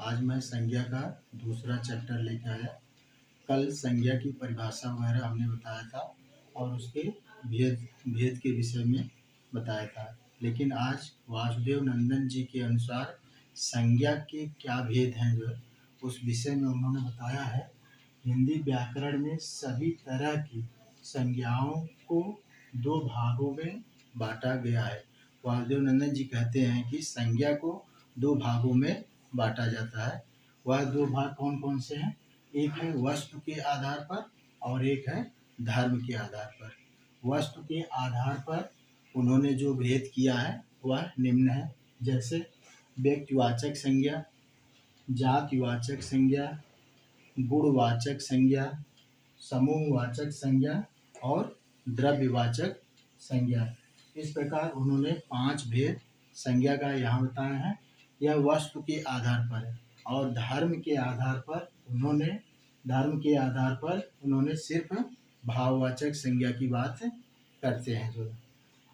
आज मैं संज्ञा का दूसरा चैप्टर लेकर आया। कल संज्ञा की परिभाषा वगैरह हमने बताया था और उसके भेद भेद के विषय में बताया था। लेकिन आज वासुदेव नंदन जी के अनुसार संज्ञा के क्या भेद हैं जो उस विषय में उन्होंने बताया है। हिंदी व्याकरण में सभी तरह की संज्ञाओं को दो भागों में बांटा गया है। वासुदेव नंदन जी कहते हैं कि संज्ञा को दो भागों में बांटा जाता है। वह दो भाग कौन कौन से हैं? एक है वस्तु के आधार पर और एक है धर्म के आधार पर। वस्तु के आधार पर उन्होंने जो भेद किया है वह निम्न है, जैसे व्यक्तिवाचक संज्ञा, जातिवाचक संज्ञा, गुणवाचक संज्ञा, समूहवाचक संज्ञा और द्रव्यवाचक संज्ञा। इस प्रकार उन्होंने 5 भेद संज्ञा का यहाँ बताया है। यह वस्तु के आधार पर है और धर्म के आधार पर उन्होंने सिर्फ भाववाचक संज्ञा की बात करते हैं जो।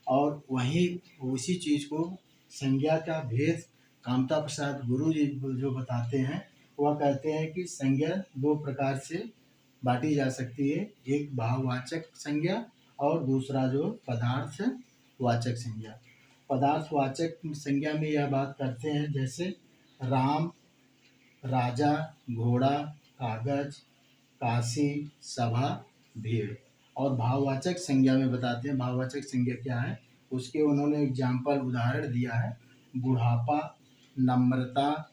और वहीं उसी चीज़ को संज्ञा का भेद कामता प्रसाद गुरु जी जो बताते हैं, वह कहते हैं कि संज्ञा दो प्रकार से बांटी जा सकती है। एक भाववाचक संज्ञा और दूसरा जो पदार्थवाचक संज्ञा। पदार्थवाचक संज्ञा में यह बात करते हैं, जैसे राम, राजा, घोड़ा, कागज, काशी, सभा, भीड़। और भाववाचक संज्ञा में बताते हैं भाववाचक संज्ञा क्या है। उसके उन्होंने एग्जाम्पल उदाहरण दिया है, बुढ़ापा, नम्रता,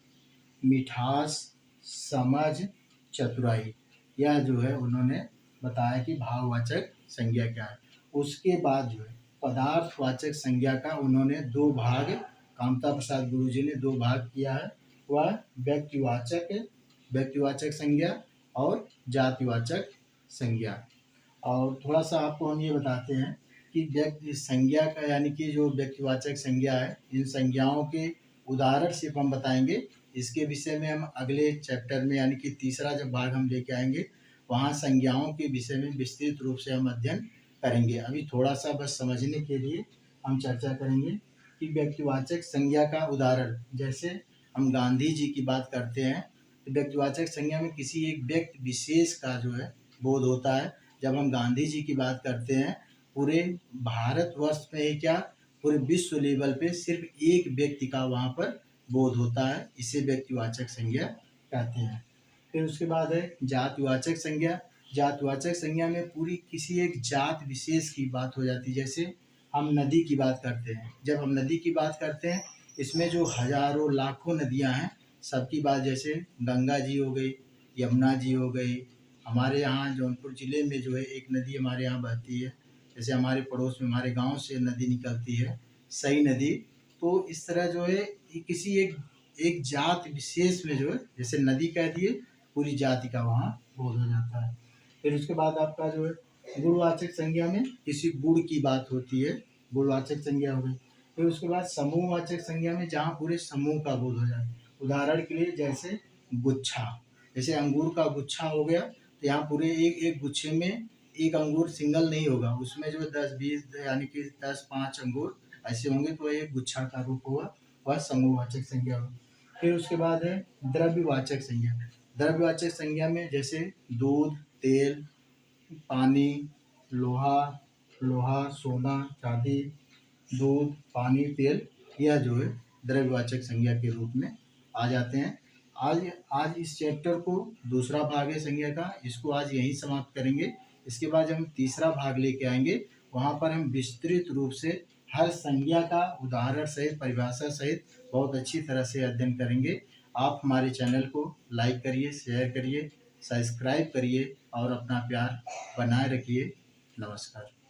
मिठास, समझ, चतुराई। यह जो है उन्होंने बताया कि भाववाचक संज्ञा क्या है। उसके बाद जो है पदार्थवाचक संज्ञा का उन्होंने दो भाग, कामता प्रसाद गुरु जी ने दो भाग किया है। वह व्यक्तिवाचक संज्ञा और जातिवाचक संज्ञा। और थोड़ा सा आपको हम ये बताते हैं कि व्यक्ति संज्ञा का यानी कि जो व्यक्तिवाचक संज्ञा है, इन संज्ञाओं के उदाहरण सिर्फ हम बताएंगे। इसके विषय में हम अगले चैप्टर में यानी कि तीसरा जब भाग हम लेके आएंगे, वहाँ संज्ञाओं के विषय में विस्तृत रूप से हम अध्ययन करेंगे। अभी थोड़ा सा बस समझने के लिए हम चर्चा करेंगे कि व्यक्तिवाचक संज्ञा का उदाहरण, जैसे हम गांधी जी की बात करते हैं तो व्यक्तिवाचक संज्ञा में किसी एक व्यक्ति विशेष का जो है बोध होता है। जब हम गांधी जी की बात करते हैं, पूरे भारतवर्ष में ही क्या पूरे विश्व लेवल पे सिर्फ एक व्यक्ति का वहाँ पर बोध होता है। इसे व्यक्तिवाचक संज्ञा कहते हैं। फिर उसके बाद है जातिवाचक संज्ञा। जातिवाचक संज्ञा में पूरी किसी एक जात विशेष की बात हो जाती है। जैसे हम नदी की बात करते हैं, जब हम नदी की बात करते हैं, इसमें जो हजारों लाखों नदियाँ हैं सबकी बात, जैसे गंगा जी हो गई, यमुना जी हो गई। हमारे यहाँ जौनपुर ज़िले में जो है एक नदी हमारे यहाँ बहती है, जैसे हमारे पड़ोस में हमारे गांव से नदी निकलती है, सई नदी। तो इस तरह जो है किसी एक जात विशेष में जो है, जैसे नदी कह दिए, पूरी जाति का वहाँ बोध हो जाता है। फिर उसके बाद आपका जो है गुणवाचक संज्ञा में किसी गुण की बात होती है, गुणवाचक संज्ञा हो गई। फिर उसके बाद समूहवाचक संज्ञा में जहाँ पूरे समूह का बोध हो जाए। उदाहरण के लिए जैसे गुच्छा, जैसे अंगूर का गुच्छा हो गया, तो यहाँ पूरे एक गुच्छे में एक अंगूर सिंगल नहीं होगा, उसमें जो 10-20 यानी कि 10-5 अंगूर ऐसे होंगे, तो एक गुच्छा का रूप हुआ, वह समूहवाचक संज्ञा हुआ। फिर उसके बाद है द्रव्यवाचक संज्ञा। द्रव्यवाचक संज्ञा में जैसे दूध, तेल, पानी, लोहा, सोना, चांदी, दूध, पानी, तेल, यह जो है द्रव्यवाचक संज्ञा के रूप में आ जाते हैं। आज इस चैप्टर को दूसरा भाग है संज्ञा का, इसको आज यहीं समाप्त करेंगे। इसके बाद जब हम तीसरा भाग लेके आएंगे, वहाँ पर हम विस्तृत रूप से हर संज्ञा का उदाहरण सहित, परिभाषा सहित बहुत अच्छी तरह से अध्ययन करेंगे। आप हमारे चैनल को लाइक करिए, शेयर करिए, सब्सक्राइब करिए और अपना प्यार बनाए रखिए। नमस्कार।